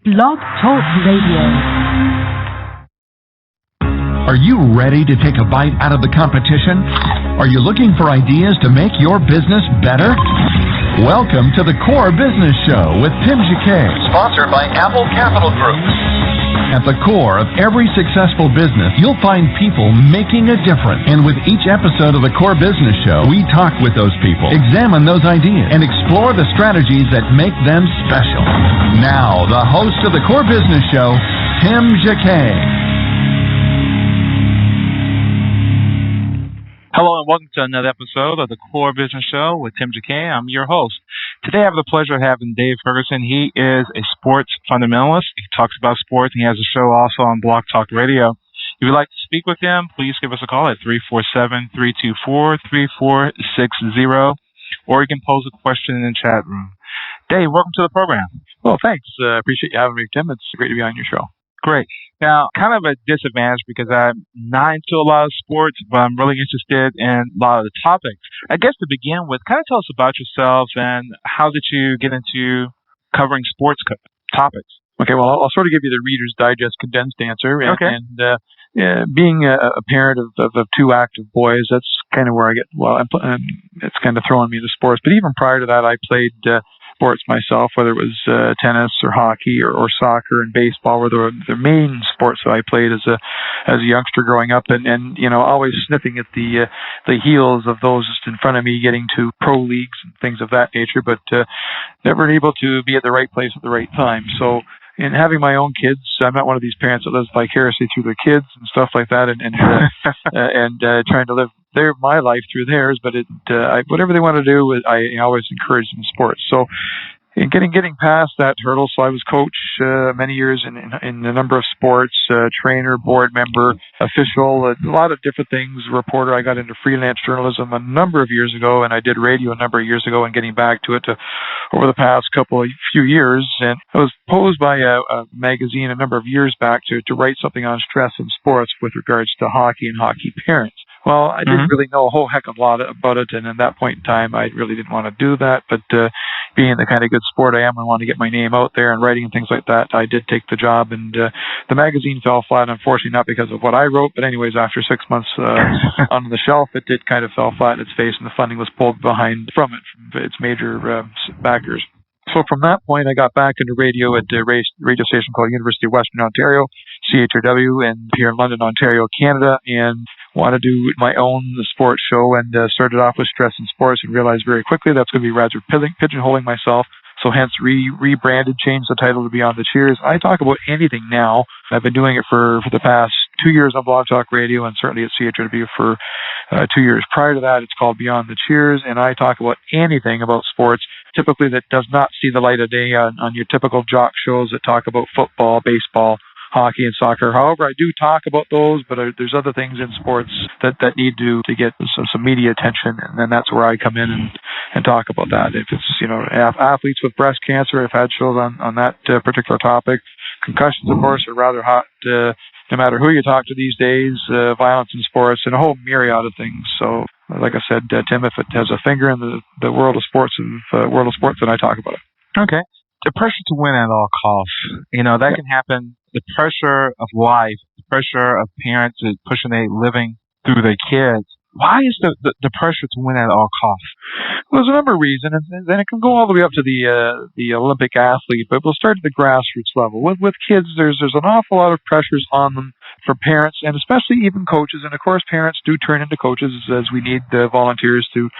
Blog Talk Radio. Are you ready to take a bite out of the competition? Are you looking for ideas to make your business better? Welcome to the Core Business Show with Tim Jacquet, sponsored by Apple Capital Group. At the core of every successful business, you'll find people making a difference. And with each episode of the Core Business Show, we talk with those people, examine those ideas, and explore the strategies that make them special. Now, the host of the Core Business Show, Tim Jacquet. Hello and welcome to another episode of the Core Business Show with Tim Jacquet. I'm your host. Today I have the pleasure of having Dave Ferguson. He is a sports fundamentalist. He talks about sports and he has a show also on Blog Talk Radio. If you'd like to speak with him, please give us a call at 347-324-3460, or you can pose a question in the chat room. Dave, welcome to the program. Well, thanks. I appreciate you having me, Tim. It's great to be on your show. Great. Now, kind of a disadvantage because I'm not into a lot of sports, but I'm really interested in a lot of the topics. I guess to begin with, kind of tell us about yourself and how did you get into covering sports topics? Okay, well, I'll sort of give you the Reader's Digest condensed answer. Okay. And being a parent of two active boys, that's kind of where I get, it's kind of throwing me into sports. But even prior to that, I played sports myself, whether it was tennis or hockey or soccer and baseball were the main sports that I played as a youngster growing up, and you know, always sniffing at the heels of those just in front of me getting to pro leagues and things of that nature, but never able to be at the right place at the right time. So in having my own kids, I'm not one of these parents that lives vicariously through their kids and stuff like that, and trying to live my life through theirs. But whatever they want to do, I always encourage them in sports. So in getting past that hurdle, so I was coach many years in a number of sports, trainer, board member, official, a lot of different things, reporter. I got into freelance journalism a number of years ago, and I did radio a number of years ago, and getting back to it over the past few years. And I was posed by a magazine a number of years back to write something on stress in sports with regards to hockey and hockey parents. Well, I didn't really know a whole heck of a lot about it, and at that point in time, I really didn't want to do that. But being the kind of good sport I am, I want to get my name out there and writing and things like that. I did take the job, and the magazine fell flat, unfortunately, not because of what I wrote, but anyways, after 6 months on the shelf, it did kind of fell flat in its face, and the funding was pulled from its major backers. So from that point, I got back into radio at a radio station called University of Western Ontario, CHRW, and here in London, Ontario, Canada, and wanted to do my own sports show, and started off with stress in sports and realized very quickly that's going to be rather pigeonholing myself. So hence rebranded, changed the title to Beyond the Cheers. I talk about anything now. I've been doing it for the past 2 years on Blog Talk Radio and certainly at CHRW for 2 years. Prior to that, it's called Beyond the Cheers, and I talk about anything about sports, typically that does not see the light of day on your typical jock shows that talk about football, baseball, hockey, and soccer. However, I do talk about those, but there's other things in sports that need to get some media attention, and then that's where I come in and talk about that. If it's, you know, athletes with breast cancer, I've had shows on that particular topic. Concussions, of course, are rather hot, no matter who you talk to these days, violence in sports, and a whole myriad of things. So, like I said, Tim, if it has a finger in the world of sports, then I talk about it. Okay. The pressure to win at all costs, you know, that can happen. The pressure of life, the pressure of parents pushing a living through their kids. Why is the pressure to win at all costs? Well, there's a number of reasons, and then it can go all the way up to the Olympic athlete, but we'll start at the grassroots level. With kids, there's an awful lot of pressures on them for parents, and especially even coaches. And of course, parents do turn into coaches as we need volunteers to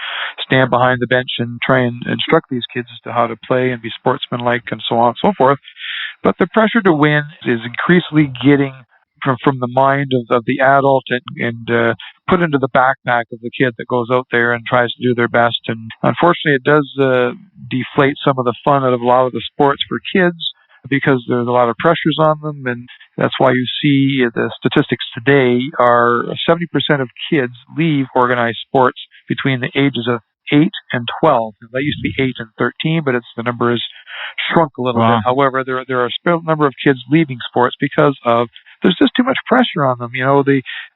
stand behind the bench and try and instruct these kids as to how to play and be sportsmanlike and so on and so forth. But the pressure to win is increasingly getting from the mind of the adult and put into the backpack of the kid that goes out there and tries to do their best. And unfortunately, it does deflate some of the fun out of a lot of the sports for kids because there's a lot of pressures on them. And that's why you see the statistics today are 70% of kids leave organized sports between the ages of 8 and 12. That used to be 8 and 13, but the number has shrunk a little bit. However, there are a number of kids leaving sports because of there's just too much pressure on them. You know,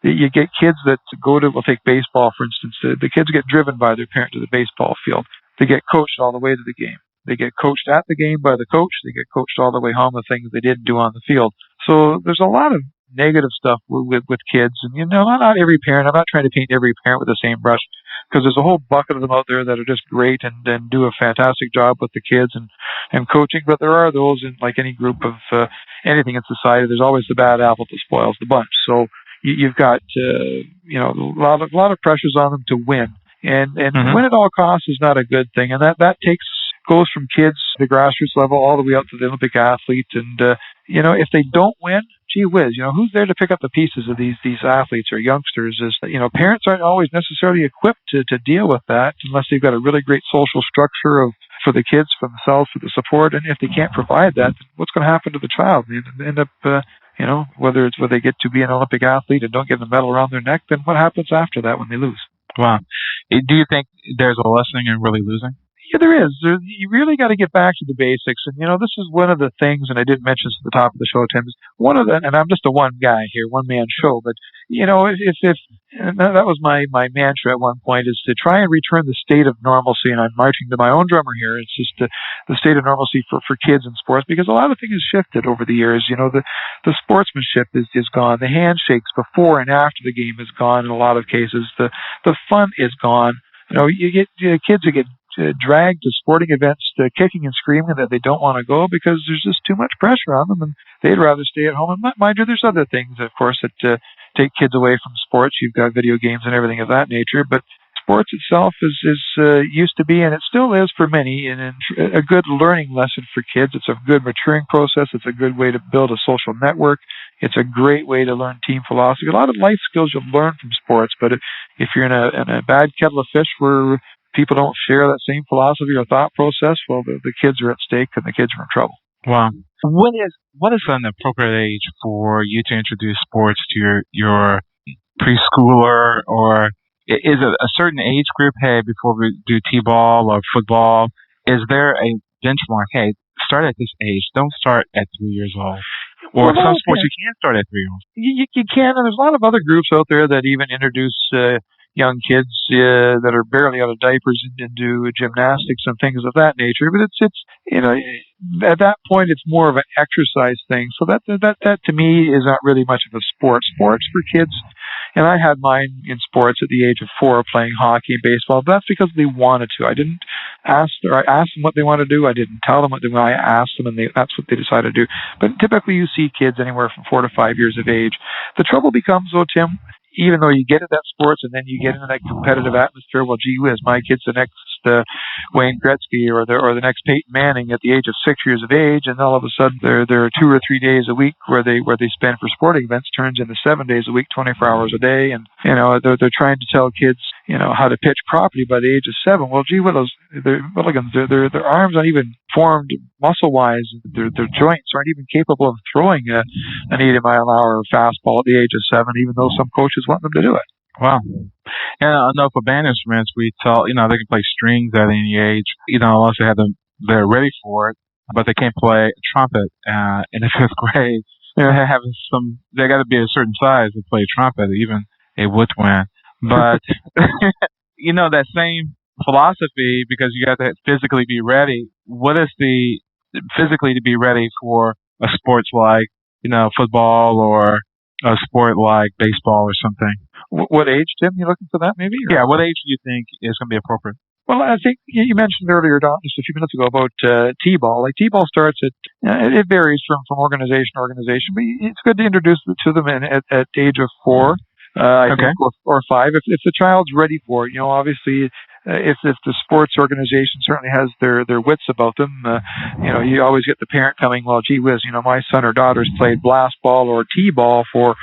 you get kids that we'll take baseball, for instance. The kids get driven by their parent to the baseball field. They get coached all the way to the game. They get coached at the game by the coach. They get coached all the way home, the things they didn't do on the field. So there's a lot of negative stuff with kids. And, not every parent, I'm not trying to paint every parent with the same brush, because there's a whole bucket of them out there that are just great and do a fantastic job with the kids and coaching. But there are those in, like any group of anything in society, there's always the bad apple that spoils the bunch. So you've got, a lot of pressures on them to win. And win at all costs is not a good thing. And that goes from kids, the grassroots level, all the way up to the Olympic athlete. And, if they don't win, gee whiz, who's there to pick up the pieces of these athletes or youngsters? Parents aren't always necessarily equipped to deal with that unless they've got a really great social structure for the kids, for themselves, for the support. And if they can't provide that, then what's going to happen to the child? They end up, whether it's where they get to be an Olympic athlete and don't get the medal around their neck, then what happens after that when they lose? Wow. Do you think there's a lesson in really losing? Yeah, there is. You really got to get back to the basics. And, this is one of the things, and I didn't mention this at the top of the show, Tim, is and I'm just a one guy here, one man show, but, if and that was my mantra at one point, is to try and return the state of normalcy. And I'm marching to my own drummer here. It's just the state of normalcy for kids in sports, because a lot of things have shifted over the years. The sportsmanship is gone. The handshakes before and after the game is gone in a lot of cases. The fun is gone. You get kids who get dragged to sporting events, kicking and screaming that they don't want to go because there's just too much pressure on them, and they'd rather stay at home. And mind you, there's other things, of course, that take kids away from sports. You've got video games and everything of that nature, but sports itself is used to be, and it still is for many, and a good learning lesson for kids. It's a good maturing process. It's a good way to build a social network. It's a great way to learn team philosophy. A lot of life skills you'll learn from sports, but if you're in a bad kettle of fish where people don't share that same philosophy or thought process, well, the kids are at stake and the kids are in trouble. Wow. What is an appropriate age for you to introduce sports to your preschooler, or is it a certain age group? Hey, before we do t-ball or football, is there a benchmark? Hey, start at this age. Don't start at 3 years old. Or some sports you can start at 3 years old. You can, and there's a lot of other groups out there that even introduce young kids that are barely out of diapers into gymnastics and things of that nature. But it's at that point it's more of an exercise thing. So that to me is not really much of a sport. Sports for kids, and I had mine in sports at the age of 4 playing hockey and baseball. But that's because they wanted to. I didn't ask them what they want to do. I didn't tell them what they want. I asked them, and that's what they decided to do. But typically you see kids anywhere from 4 to 5 years of age. The trouble becomes, though, Tim, even though you get into that sports and then you get into that competitive atmosphere, well, gee whiz, my kid's the next Wayne Gretzky or the next Peyton Manning at the age of 6 years of age, and all of a sudden there are 2 or 3 days a week where they spend for sporting events turns into 7 days a week, 24 hours a day, and they're trying to tell kids how to pitch properly by the age of 7. Well, gee whiz, their arms aren't even formed muscle wise. Their joints aren't even capable of throwing an 80-mile-an-hour fastball at the age of 7, even though some coaches want them to do it. Wow. And I know for band instruments, we tell, they can play strings at any age, unless they're ready for it, but they can't play a trumpet in the 5th grade. They got to be a certain size to play trumpet, even a woodwind. But, that same philosophy, because you have to physically be ready. What is the physically to be ready for a sports like, football, or a sport like baseball or something? What age, Tim? You looking for that, maybe? Or? Yeah. What age do you think is going to be appropriate? Well, I think you mentioned earlier, Don, just a few minutes ago, about T-ball. Like T-ball starts at, it varies from organization to organization, but it's good to introduce it to them at age of 4. I think, or 5, if the child's ready for it. Obviously, if the sports organization certainly has their wits about them, you always get the parent coming, well, gee whiz, my son or daughter's played blast ball or T-ball for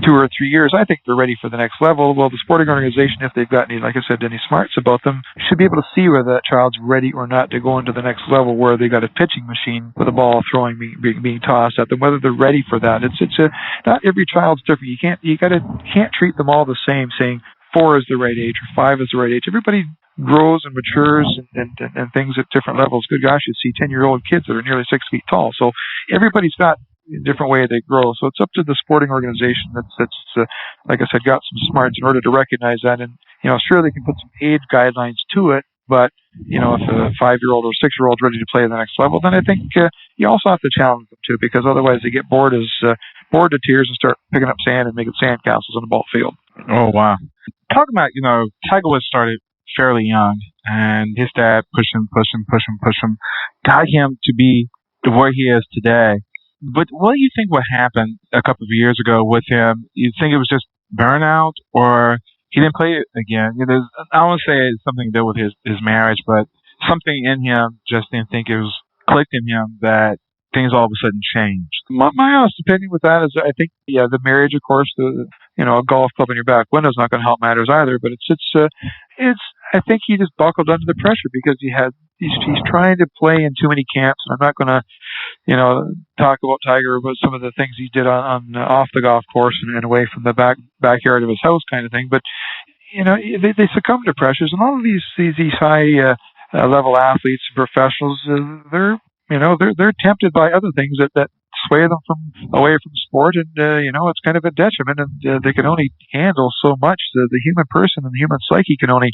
2 or 3 years. I think they're ready for the next level. Well, the sporting organization, if they've got any, like I said, any smarts about them, should be able to see whether that child's ready or not to go into the next level, where they got a pitching machine with a ball throwing being tossed at them, whether they're ready for that. Not every child's different. You can't treat them all the same, saying 4 is the right age or 5 is the right age. Everybody grows and matures and things at different levels. Good gosh, you see 10-year-old kids that are nearly 6 feet tall. So everybody's got a different way they grow. So it's up to the sporting organization that's like I said, got some smarts in order to recognize that. And, sure, they can put some age guidelines to it, But, if a 5-year-old or 6-year-old is ready to play at the next level, then I think you also have to challenge them too, because otherwise they get bored to tears and start picking up sand and making sandcastles on the ball field. Oh, wow. Talking about, Tiger Woods started fairly young, and his dad pushed him, got him to be where he is today. But what do you think would happen a couple of years ago with him? You think it was just burnout, or he didn't play it again? I don't want to say it's something to do with his marriage, but something in him just didn't think it was clicked in him that things all of a sudden changed. My honest opinion with that is, I think, the marriage, of course, a golf club in your back window is not going to help matters either. But I think he just buckled under the pressure because he's trying to play in too many camps. And I'm not going to, talk about Tiger about some of the things he did on off the golf course and away from the backyard of his house kind of thing. But they succumb to pressures, and all of these high level athletes and professionals, they're tempted by other things that sway them away from sport, and it's kind of a detriment, and they can only handle so much. The human person and the human psyche can only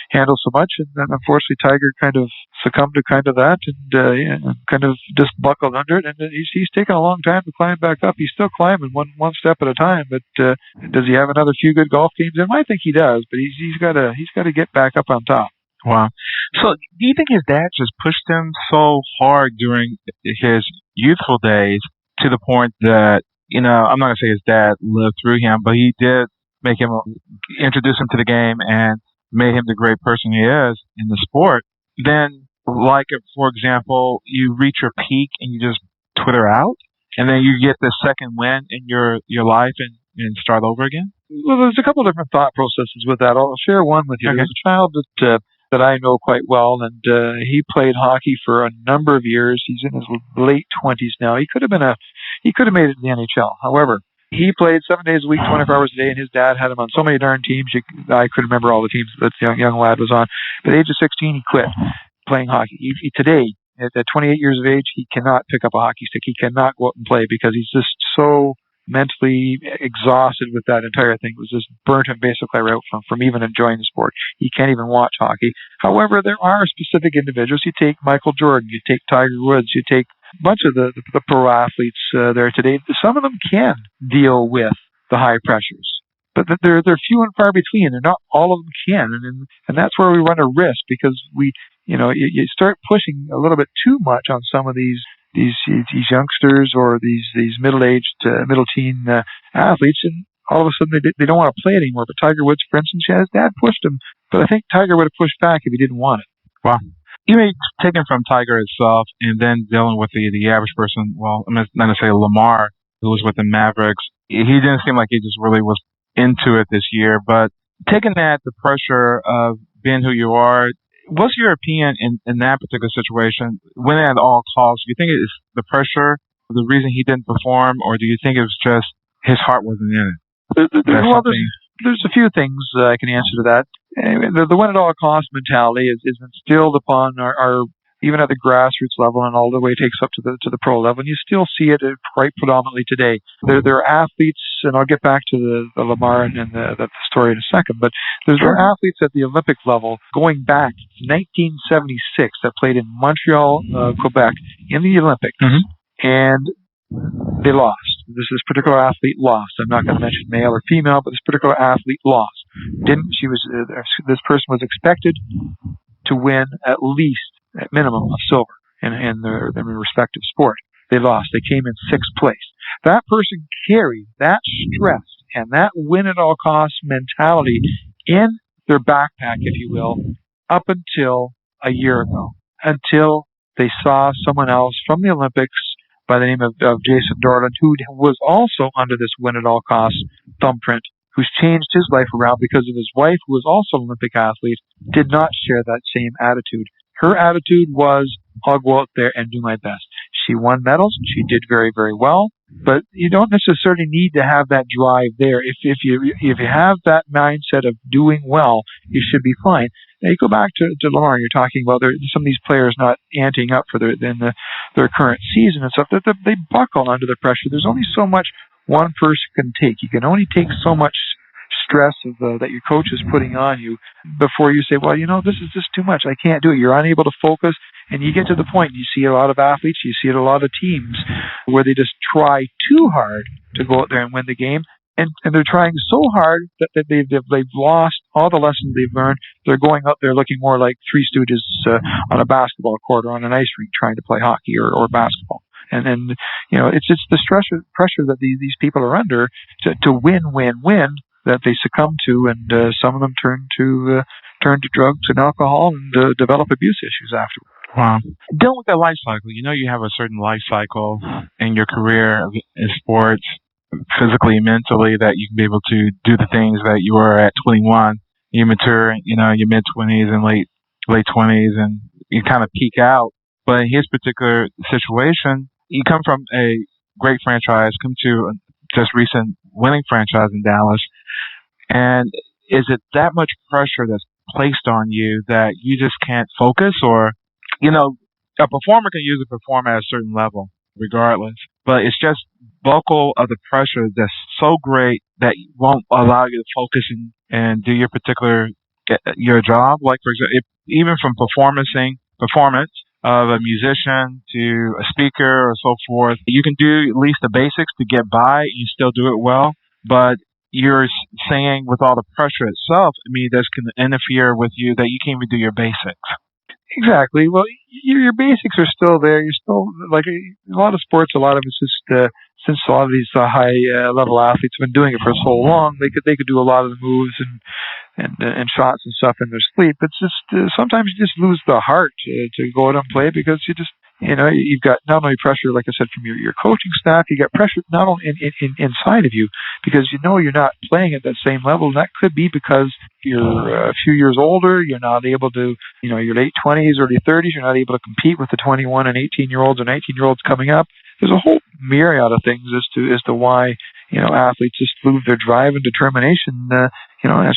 handle so much, and then unfortunately Tiger kind of succumbed to kind of that, and kind of just buckled under it, and he's taken a long time to climb back up. He's still climbing one step at a time, but does he have another few good golf games in him? I think he does, but he's got to get back up on top. Wow. So do you think his dad just pushed him so hard during his youthful days to the point that, I'm not going to say his dad lived through him, but he did introduce him to the game and made him the great person he is in the sport? Then, like, for example, you reach your peak and you just twitter out, and then you get the second win in your life and start over again? Well, there's a couple of different thought processes with that. I'll share one with you. Okay. There's a child that I know quite well, and he played hockey for a number of years. He's in his late 20s now. He could have made it in the NHL. However, he played 7 days a week, 24 hours a day, and his dad had him on so many darn teams. I couldn't remember all the teams that the young lad was on. But at the age of 16, he quit playing hockey. Today, at 28 years of age, he cannot pick up a hockey stick. He cannot go out and play because he's just so mentally exhausted with that entire thing. It was just burnt him basically out from even enjoying the sport. He can't even watch hockey. However, there are specific individuals. You take Michael Jordan, you take Tiger Woods, you take a bunch of the pro athletes there today. Some of them can deal with the high pressures, but they're few and far between. They're not all of them can, and that's where we run a risk, because you start pushing a little bit too much on some of these youngsters or these middle-aged, middle-teen athletes, and all of a sudden they don't want to play anymore. But Tiger Woods, for instance, his dad pushed him, but I think Tiger would have pushed back if he didn't want it. Wow. You may take it from Tiger itself and then dealing with the average person. Well, I'm not going to say Lamar, who was with the Mavericks. He didn't seem like he just really was into it this year. But taking the pressure of being who you are, what's your opinion in that particular situation? Winning at all costs, do you think it's the pressure, the reason he didn't perform, or do you think it was just his heart wasn't in it? There's a few things I can answer to that. The win at all costs mentality is instilled upon our even at the grassroots level and all the way it takes up to the pro level. And you still see it quite predominantly today. There are athletes, and I'll get back to the Lamar and the story in a second, but there are athletes at the Olympic level going back 1976 that played in Montreal, Quebec in the Olympics, and they lost. This particular athlete lost. I'm not going to mention male or female, but this particular athlete lost. This person was expected to win at minimum a silver in their respective sport. They lost. They came in 6th place. That person carried that stress and that win at all costs mentality in their backpack, if you will, up until a year ago, until they saw someone else from the Olympics by the name of Jason Dorland, who was also under this win at all costs thumbprint, who's changed his life around because of his wife, who was also an Olympic athlete, did not share that same attitude. Her attitude was, I'll go out there and do my best. She won medals, and she did very, very well, but you don't necessarily need to have that drive there. If you have that mindset of doing well, you should be fine. Now you go back to Lamar, you're talking about some of these players not anting up for their current season and stuff. They buckle under the pressure. There's only so much one person can take. You can only take so much stress that your coach is putting on you before you say, well, this is just too much. I can't do it. You're unable to focus. And you get to the point, you see a lot of athletes, you see it a lot of teams where they just try too hard to go out there and win the game. And they're trying so hard that they've lost all the lessons they've learned. They're going out there looking more like Three Stooges on a basketball court or on an ice rink trying to play hockey or basketball. And it's just the pressure that these people are under to win that they succumb to, and some of them turn to drugs and alcohol and develop abuse issues afterwards. Wow. Dealing with that life cycle, you have a certain life cycle in your career in sports, physically and mentally, that you can be able to do the things that you were at 21. You mature, your mid-20s and late 20s, and you kind of peak out. But in his particular situation, you come from a great franchise, come to a just recent winning franchise in Dallas. And is it that much pressure that's placed on you that you just can't focus? Or, a performer can usually perform at a certain level regardless, but it's just vocal of the pressure that's so great that won't allow you to focus and do your job. Like, for example, even from performance of a musician to a speaker or so forth, you can do at least the basics to get by. You still do it well, but you're singing with all the pressure itself. This can interfere with you that you can't even do your basics. Exactly. Well, your basics are still there. You're still, like a lot of sports, a lot of it's just since a lot of these high level athletes have been doing it for so long, they could do a lot of the moves and shots and stuff in their sleep. It's just sometimes you just lose the heart to go out and play, because you just you've got not only pressure, like I said, from your coaching staff, you got pressure not only inside of you, because you're not playing at that same level, and that could be because you're a few years older, you're not able to, your late 20s, early 30s, you're not able to compete with the 21 and 18-year-olds or 19-year-olds coming up. There's a whole myriad of things as to why athletes just lose their drive and determination. And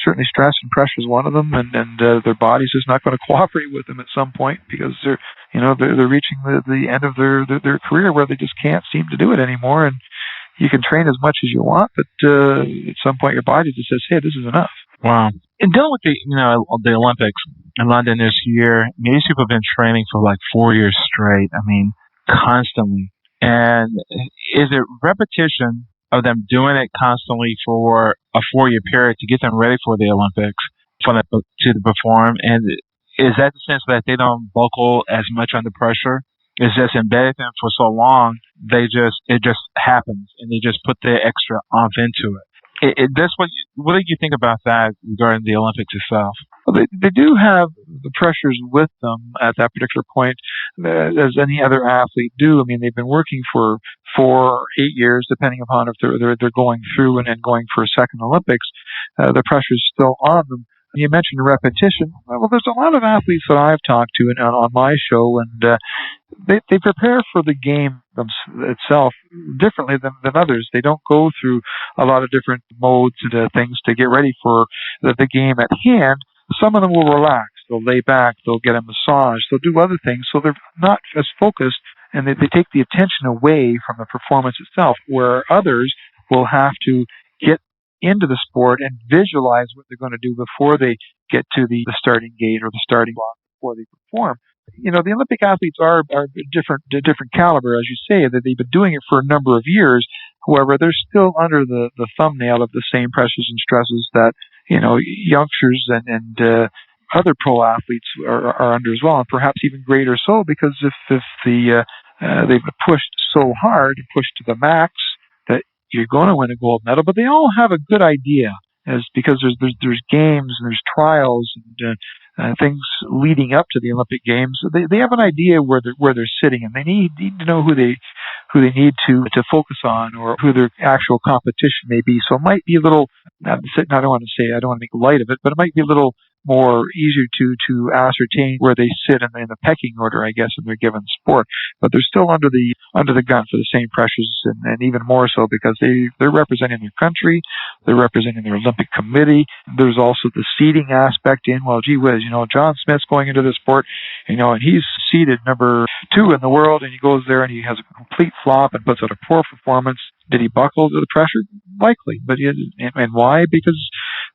certainly stress and pressure is one of them, and their body's just not going to cooperate with them at some point, because they're reaching the end of their career where they just can't seem to do it anymore. And you can train as much as you want, but at some point your body just says, "Hey, this is enough." Wow. And dealing with the Olympics in London this year, these people have been training for like 4 years straight. Constantly. And is it repetition of them doing it constantly for a 4-year period to get them ready for the Olympics, to perform? And is that the sense that they don't buckle as much under pressure? It's just embedded in them for so long, it just happens, and they just put the extra oomph into it. What do you think about that regarding the Olympics itself? Well, they do have the pressures with them at that particular point, as any other athlete do. They've been working for 4 or 8 years, depending upon if they're going through and going for a second Olympics. The pressure's still on them. You mentioned repetition. Well, there's a lot of athletes that I've talked to on my show, and they prepare for the game itself differently than others. They don't go through a lot of different modes and things to get ready for the game at hand. Some of them will relax. They'll lay back. They'll get a massage. They'll do other things. So they're not as focused, and they take the attention away from the performance itself, where others will have to get into the sport and visualize what they're going to do before they get to the starting gate or the starting block before they perform. The Olympic athletes are different caliber, as you say, that they've been doing it for a number of years. However, they're still under the thumbnail of the same pressures and stresses that youngsters and other pro athletes are under as well, and perhaps even greater so, because if they've pushed so hard and pushed to the max that you're going to win a gold medal. But they all have a good idea, because there's games and there's trials and things leading up to the Olympic Games. They have an idea where they're sitting, and they need to know who they need to focus on, or who their actual competition may be. So it might be a little, I don't want to make light of it, but it might be a little more easier to ascertain where they sit in the pecking order, I guess, in their given sport. But they're still under the gun for the same pressures, and even more so because they're representing their country, they're representing their Olympic committee. There's also the seeding aspect in, well, gee whiz, John Smith's going into the sport, and he's seeded number 2 in the world, and he goes there and he has a complete flop and puts out a poor performance. Did he buckle to the pressure? Likely. And why? Because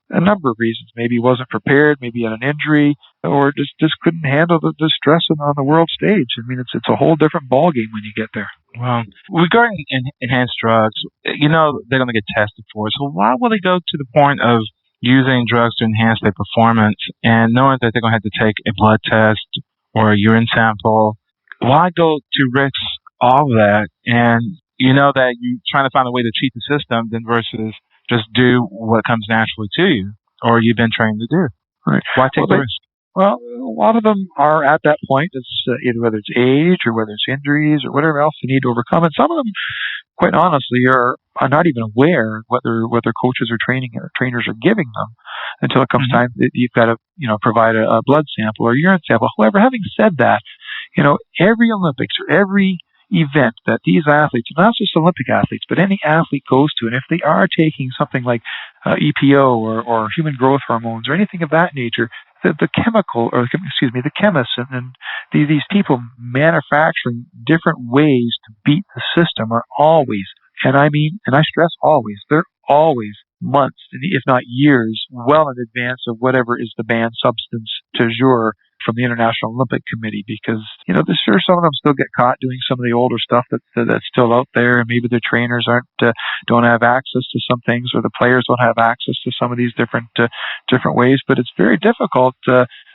a number of reasons. Maybe he wasn't prepared, maybe he had an injury, or just couldn't handle the stress on the world stage. I mean, it's a whole different ballgame when you get there. Well, regarding enhanced drugs, they're going to get tested for it. So why will they go to the point of using drugs to enhance their performance and knowing that they're going to have to take a blood test or a urine sample? Why go to risk all of that and you know that you're trying to find a way to cheat the system than versus just do what comes naturally to you or you've been trained to do? Right. Why take the risk? Well, a lot of them are at that point. It's either whether it's age or whether it's injuries or whatever else they need to overcome. And some of them, quite honestly, are not even aware what their coaches or trainers are giving them until it comes time that you've got to provide a blood sample or urine sample. However, having said that, every Olympics or every event that these athletes, not just Olympic athletes, but any athlete goes to, and if they are taking something like EPO or human growth hormones or anything of that nature, the chemists and these people manufacturing different ways to beat the system are always, and I stress always, they're always months, if not years, well in advance of whatever is the banned substance du jour from the International Olympic Committee, because sure some of them still get caught doing some of the older stuff that's still out there, and maybe their trainers don't have access to some things, or the players don't have access to some of these different ways. But it's very difficult.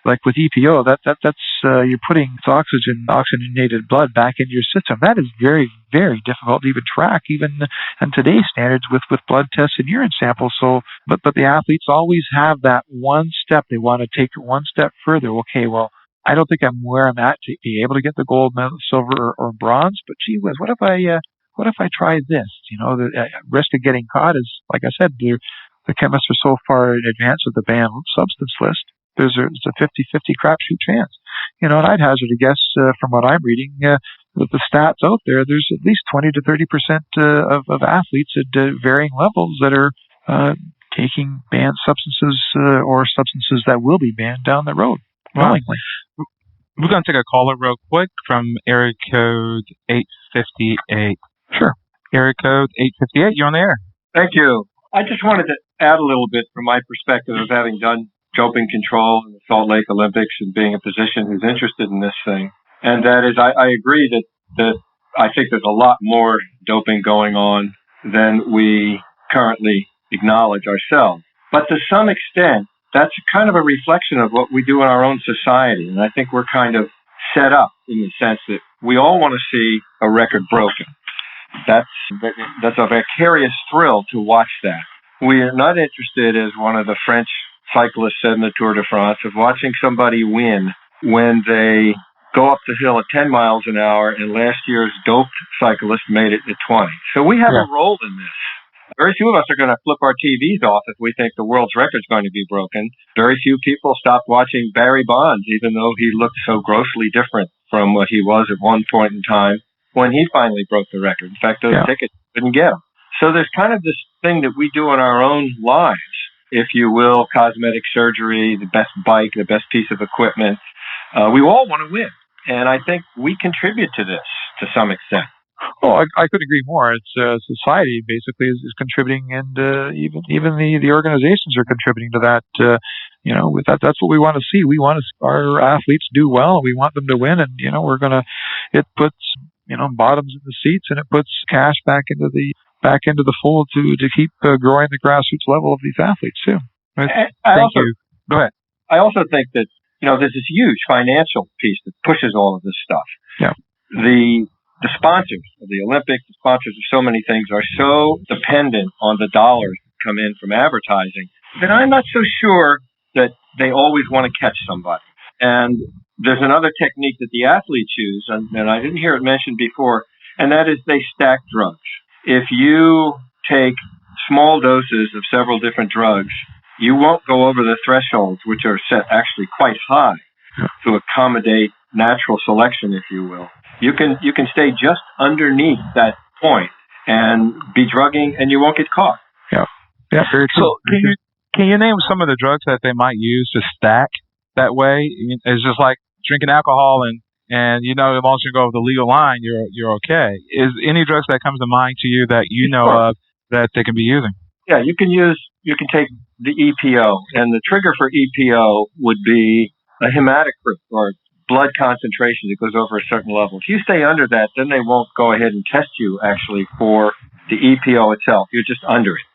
Like with EPO, that's you're putting oxygenated blood back into your system. That is very, very difficult to even track, even in today's standards with blood tests and urine samples. So, but the athletes always have that one step. They want to take it one step further. Okay, well, I don't think I'm where I'm at to be able to get the gold medal, silver, or bronze. But gee whiz, what if I try this? The risk of getting caught is, like I said, the chemists are so far in advance of the banned substance list. There's a 50-50 crapshoot chance. And I'd hazard a guess from what I'm reading with the stats out there, there's at least 20 to 30% of athletes at varying levels that are taking banned substances or substances that will be banned down the road. Willingly. We're going to take a caller real quick from area code 858. Sure. Area code 858, you're on the air. Thank you. I just wanted to add a little bit from my perspective of having done doping control in the Salt Lake Olympics and being a physician who's interested in this thing. And that is, I agree that I think there's a lot more doping going on than we currently acknowledge ourselves. But to some extent, that's kind of a reflection of what we do in our own society. And I think we're kind of set up in the sense that we all want to see a record broken. That's a vicarious thrill to watch that. We are not interested, as one of the French cyclists said in the Tour de France, of watching somebody win when they go up the hill at 10 miles an hour and last year's doped cyclist made it at 20. So we have a role in this. Very few of us are going to flip our TVs off if we think the world's record's going to be broken. Very few people stopped watching Barry Bonds, even though he looked so grossly different from what he was at one point in time when he finally broke the record. In fact, those tickets didn't get him. So there's kind of this thing that we do in our own lives, if you will, cosmetic surgery, the best bike, the best piece of equipment. We all want to win. And I think we contribute to this to some extent. Well, I could agree more. It's society basically is contributing, and even the organizations are contributing to that. With that's what we want to see. We want our athletes do well. We want them to win, and it puts bottoms in the seats, and it puts cash back into the fold to keep growing the grassroots level of these athletes too. Right? Thank you. Go ahead. I also think that there's this huge financial piece that pushes all of this stuff. Yeah. The sponsors of the Olympics, the sponsors of so many things are so dependent on the dollars that come in from advertising that I'm not so sure that they always want to catch somebody. And there's another technique that the athletes use, and I didn't hear it mentioned before, and that is they stack drugs. If you take small doses of several different drugs, you won't go over the thresholds, which are set actually quite high to accommodate natural selection, if you will. You can stay just underneath that point and be drugging, and you won't get caught. Yeah, very true. So can you name some of the drugs that they might use to stack that way? It's just like drinking alcohol, and as long as you go over the legal line, you're okay. Is any drugs that comes to mind to you that of that they can be using? Yeah, you can take the EPO, and the trigger for EPO would be a hematocrit or blood concentration that goes over a certain level. If you stay under that, then they won't go ahead and test you actually for the EPO itself. You're just under it.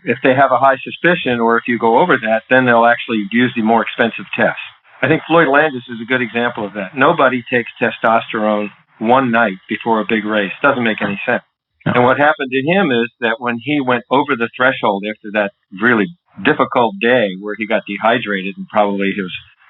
If they have a high suspicion, or if you go over that, then they'll actually use the more expensive test. I think Floyd Landis is a good example of that. Nobody takes testosterone one night before a big race. Doesn't make any sense. And what happened to him is that when he went over the threshold after that really difficult day where he got dehydrated and probably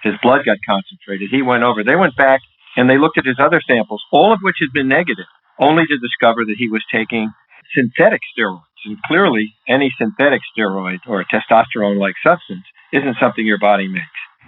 his blood got concentrated, he went over. They went back and they looked at his other samples, all of which had been negative, only to discover that he was taking synthetic steroids. And clearly, any synthetic steroid or a testosterone-like substance isn't something your body makes.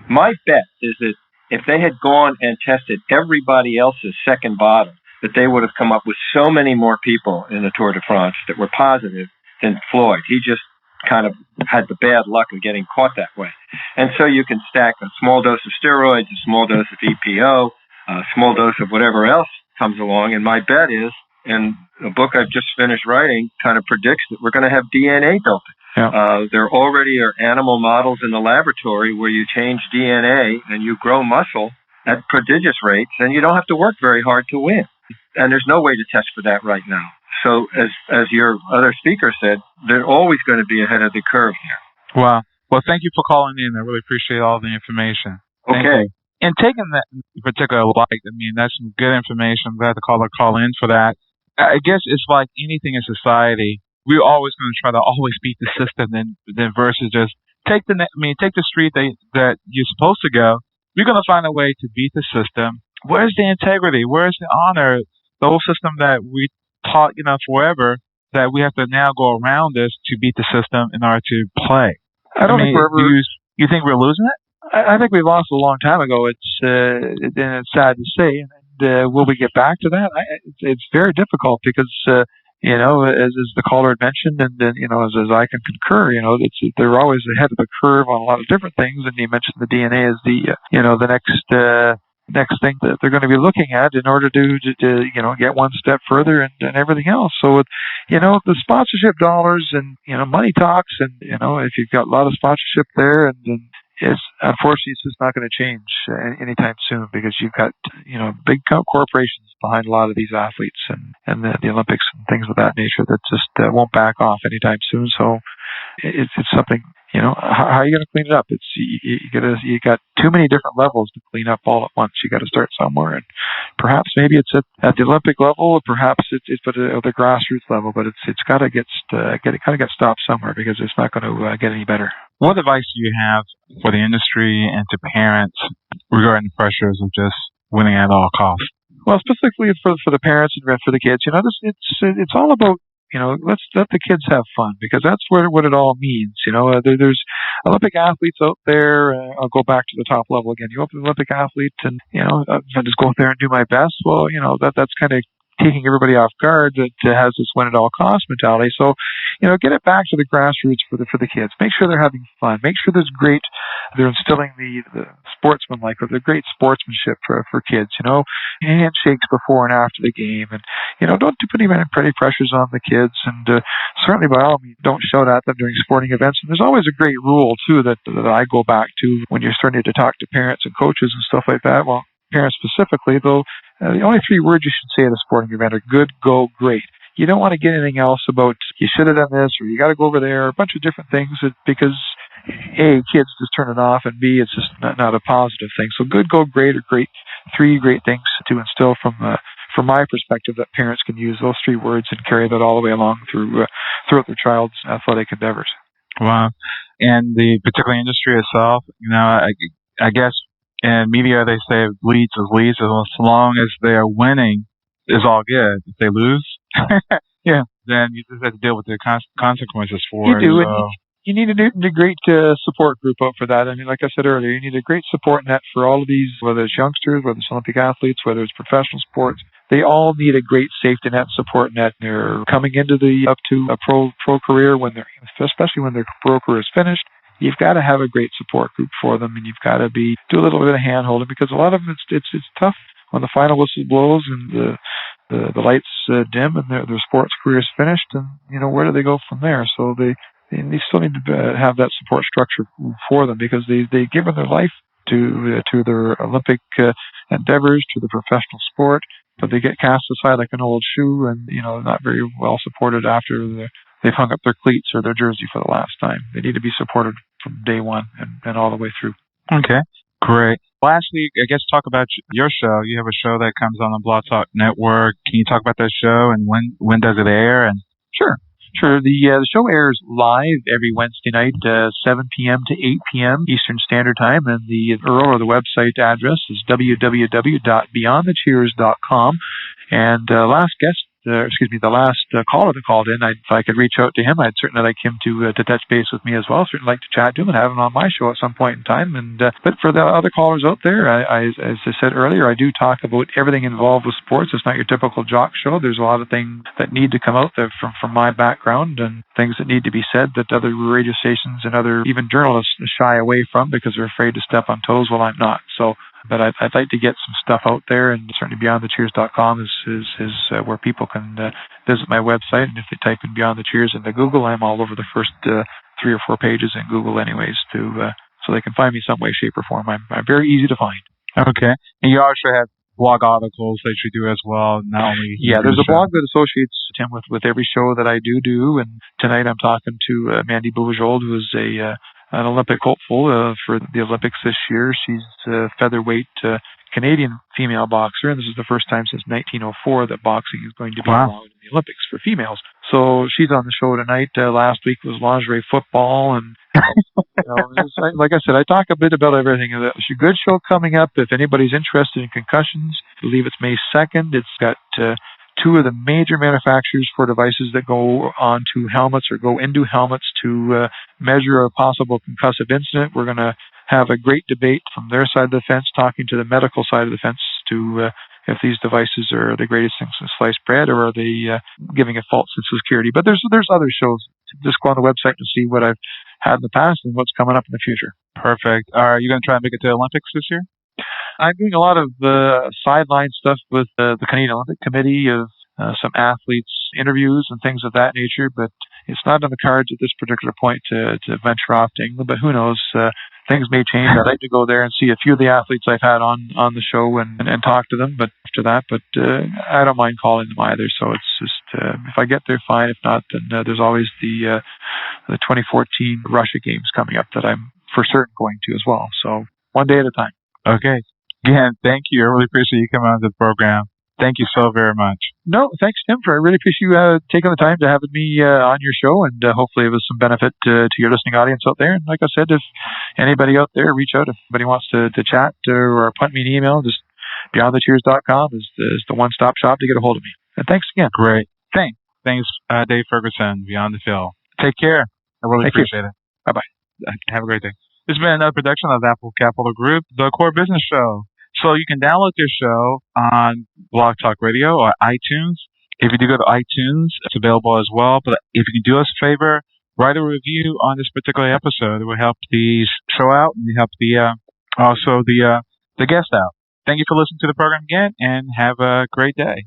My bet is that if they had gone and tested everybody else's second bottle, that they would have come up with so many more people in the Tour de France that were positive than Floyd. He just kind of had the bad luck of getting caught that way. And so you can stack a small dose of steroids, a small dose of EPO, a small dose of whatever else comes along. And my bet is, and the book I've just finished writing kind of predicts that we're going to have DNA doping. Yeah. There already are animal models in the laboratory where you change DNA and you grow muscle at prodigious rates, and you don't have to work very hard to win. And there's no way to test for that right now. So as your other speaker said, they're always going to be ahead of the curve here. Wow. Well, thank you for calling in. I really appreciate all the information. Okay. And taking that in particular light, I mean, that's some good information. I'm glad the caller call in for that. I guess it's like anything in society. We're always going to try to always beat the system than versus just take the street that you're supposed to go. We're going to find a way to beat the system. Where's the integrity? Where's the honor? The whole system that we taught, forever, that we have to now go around this to beat the system in order to play. I don't think we're ever... You think we're losing it? I think we lost a long time ago. It's sad to say. And will we get back to that? It's very difficult because, as the caller had mentioned, and then, as I can concur, they're always ahead of the curve on a lot of different things. And you mentioned the DNA is the next thing that they're going to be looking at in order to get one step further and everything else. So, the sponsorship dollars and, money talks, and, if you've got a lot of sponsorship there, and unfortunately, it's just not going to change anytime soon because you've got, big corporations behind a lot of these athletes and the Olympics and things of that nature that just won't back off anytime soon. So it's something, how are you going to clean it up? You got too many different levels to clean up all at once. You got to start somewhere, and perhaps maybe it's at the Olympic level, or perhaps it's at the grassroots level. But it's got to get stopped somewhere because it's not going to get any better. What advice do you have for the industry and to parents regarding the pressures of just winning at all costs? Well, specifically for the parents and for the kids, it's all about, let's let the kids have fun, because that's what it all means. There's Olympic athletes out there. I'll go back to the top level again. You open an Olympic athlete and, I just go out there and do my best. Well, that's kind of taking everybody off guard that has this win at all costs mentality. So, get it back to the grassroots for the kids. Make sure they're having fun. Make sure they're instilling the sportsmanlike, or the great sportsmanship for kids. Handshakes before and after the game, and don't put any pressures on the kids. And certainly, by all means, don't shout at them during sporting events. And there's always a great rule too that I go back to when you're starting to talk to parents and coaches and stuff like that. Well, parents specifically, though, the only 3 words you should say at a sporting event are good, go, great. You don't want to get anything else about you should have done this, or you got to go over there, a bunch of different things because A, kids just turn it off, and B, it's just not a positive thing. So good, go, great are great, 3 great things to instill from my perspective that parents can use those 3 words and carry that all the way along throughout their child's athletic endeavors. Wow. And the particular industry itself, I guess in media they say leads is leads, as long as they're winning is all good. If they lose, then you just have to deal with the consequences for it. You do. You need a great support group out for that. I mean, like I said earlier, you need a great support net for all of these, whether it's youngsters, whether it's Olympic athletes, whether it's professional sports. They all need a great safety net, support net. They're coming into up to a pro career, especially when their pro career is finished. You've got to have a great support group for them, and you've got to do a little bit of hand holding, because a lot of them it's tough when the final whistle blows and the lights dim and their sports career is finished, and where do they go from there? So they still need to have that support structure for them, because they've given their life to their Olympic endeavors, to the professional sport, but they get cast aside like an old shoe, and not very well supported after they've hung up their cleats or their jersey for the last time. They need to be supported from day one and all the way through. Okay, great. Lastly, I guess talk about your show. You have a show that comes on the Blog Talk Network. Can you talk about that show, and when does it air? And Sure. The show airs live every Wednesday night, 7 p.m. to 8 p.m. Eastern Standard Time, and the URL or the website address is www.beyondthecheers.com. And the last caller that called in, if I could reach out to him, I'd certainly like him to touch base with me as well. Certainly like to chat to him and have him on my show at some point in time. And but for the other callers out there, as I said earlier, I do talk about everything involved with sports. It's not your typical jock show. There's a lot of things that need to come out there from my background, and things that need to be said that other radio stations and other even journalists shy away from because they're afraid to step on toes. Well, I'm not. But I'd like to get some stuff out there, and certainly BeyondTheCheers.com is where people can visit my website. And if they type in Beyond the Cheers into Google, I'm all over the first 3 or 4 pages in Google anyways, so they can find me some way, shape, or form. I'm very easy to find. Okay. And you also have blog articles that you do as well, not only... Yeah, there's a blog that associates Tim with every show that I do, and tonight I'm talking to Mandy Beaujol, who is an Olympic hopeful for the Olympics this year. She's a featherweight Canadian female boxer, and this is the first time since 1904 that boxing is going to be allowed in the Olympics for females. So she's on the show tonight. Last week was lingerie football, and like I said, I talk a bit about everything. It's a good show coming up. If anybody's interested in concussions, I believe it's May 2nd. It's got 2 of the major manufacturers for devices that go onto helmets or go into helmets to measure a possible concussive incident. We're going to have a great debate from their side of the fence, talking to the medical side of the fence to if these devices are the greatest things since sliced bread, or are they giving a false sense of security. But there's other shows. Just go on the website and see what I've had in the past and what's coming up in the future. Perfect. Are you going to try and make it to the Olympics this year? I'm doing a lot of sideline stuff with the Canadian Olympic Committee, of some athletes' interviews and things of that nature, but it's not on the cards at this particular point to venture off to England, but who knows? Things may change. I'd like to go there and see a few of the athletes I've had on the show and talk to them, but after that, I don't mind calling them either, so it's just, if I get there, fine. If not, then there's always the 2014 Russia games coming up that I'm for certain going to as well, so one day at a time. Okay. Again, thank you. I really appreciate you coming on the program. Thank you so very much. No, thanks, Tim. I really appreciate you taking the time to have me on your show, and hopefully it was some benefit to your listening audience out there. And like I said, if anybody out there, reach out. If anybody wants to chat or punt me an email, just beyondthecheers.com is the one-stop shop to get a hold of me. And thanks again. Great. Thanks, Dave Ferguson, Beyond the Field. Take care. I really appreciate it. Bye-bye. Have a great day. This has been another production of Apple Capital Group, the Core Business Show. So you can download this show on Blog Talk Radio or iTunes. If you do go to iTunes, it's available as well. But if you can do us a favor, write a review on this particular episode. It will help the show out, and help the guest out. Thank you for listening to the program again, and have a great day.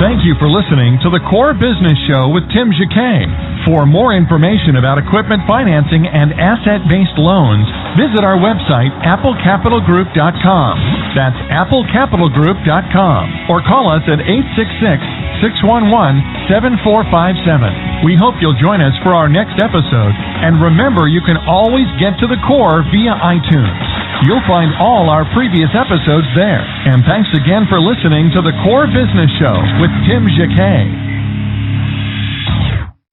Thank you for listening to the Core Business Show with Tim Jacquet. For more information about equipment financing and asset-based loans, visit our website, applecapitalgroup.com. That's applecapitalgroup.com. Or call us at 866-611-7457. We hope you'll join us for our next episode. And remember, you can always get to the core via iTunes. You'll find all our previous episodes there. And thanks again for listening to the Core Business Show with Tim Jacquet.